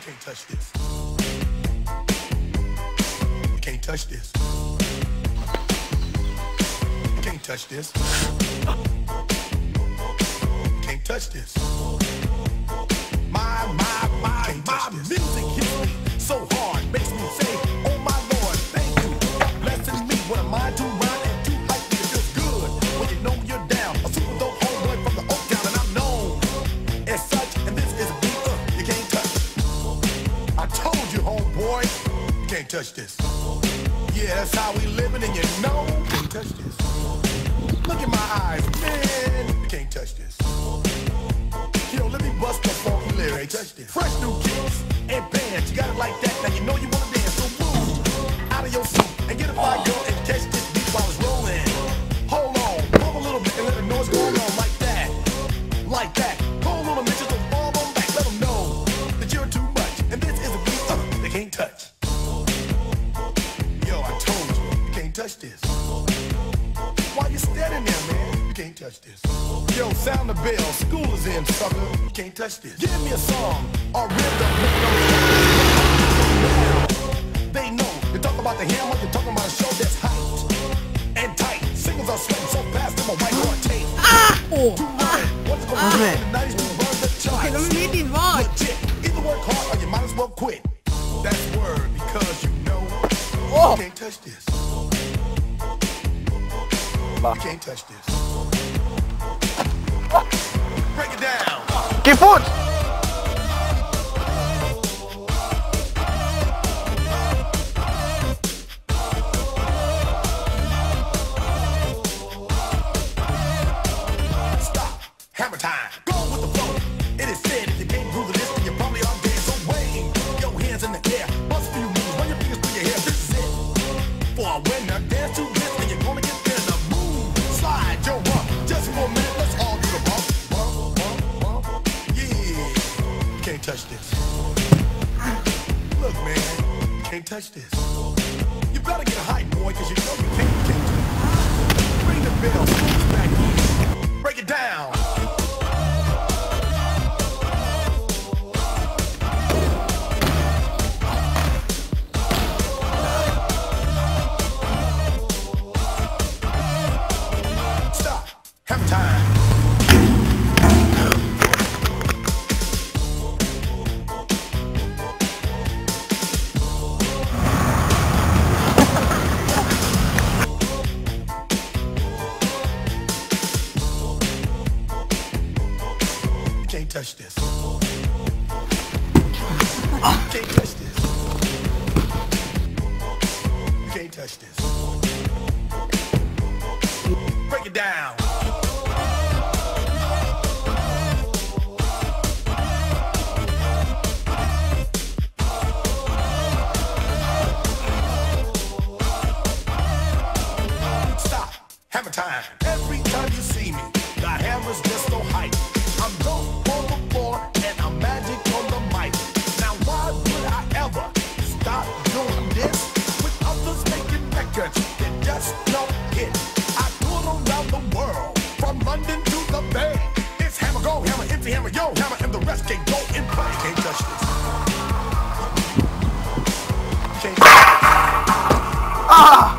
can't touch this. You can't touch this. You can't touch this. You can't touch this. My music hits me so hard, makes me say, oh my Lord, thank you for blessing me. What am I to rhyme and too hype me? It feels good when you know you're down. A super dope homeboy from the Oak Town, and I'm known as such. And this is a beat you can't touch. I told you, homeboy, you can't touch this. Yeah, that's how we living, and you know you can't touch this. Look in my eyes, man, you can't touch this. Yo, let me bust the funky lyrics. Fresh new kicks and bands, you got it like that. Now you know you wanna dance, so move out of your seat and get a fire girl and catch this beat while it's rolling. Hold on, move a little bit and let them know what's going on like that, like that. Hold on a minute, just fall on back, let them know that you're too much, and this is a beat they can't touch. Yo, I told you, you can't touch this. Why you standing there, man? You can't touch this. Yo, sound the bell, school is in, sucker. You can't touch this. Give me a song or rhythm. They know. You talk about the hammer, you're talking about a show that's hyped and tight. Singles are sweating so fast, I'm a white hard tape. What's going on in the 90s? We burn the charts. Legit. Either work hard or you might as well quit. That's word because you know you can't touch this. You can't touch this. Break it down. Give food. Stop. Hammer time. Go with the flow. It is said if you can't groove this, then you probably are dead. So wave your hands in the air. Bust for you moves. Run your fingers through your hair. This is it. For a winner, dance to this, and you're gonna get there. The move. Slide your rump. Just for a minute, let's all do the bump. Can't touch this. Look, man, you can't touch this. You better get a hype, boy, because you know you can't touch it. Ring the bell, school's back in. Break it down. Stop. Hammer time. Can't touch this. Can't touch this. You can't touch this. Break it down. Stop. Hammer time. Every time you see me, the hammer's just so hype. I'm dope on the floor and I'm magic on the mic. Now why would I ever stop doing this with others making records that just don't hit? I tour around the world, from London to the Bay. It's hammer, go, hammer, empty hammer, yo, hammer, and the rest can go and play. Can't touch this. Can't touch this.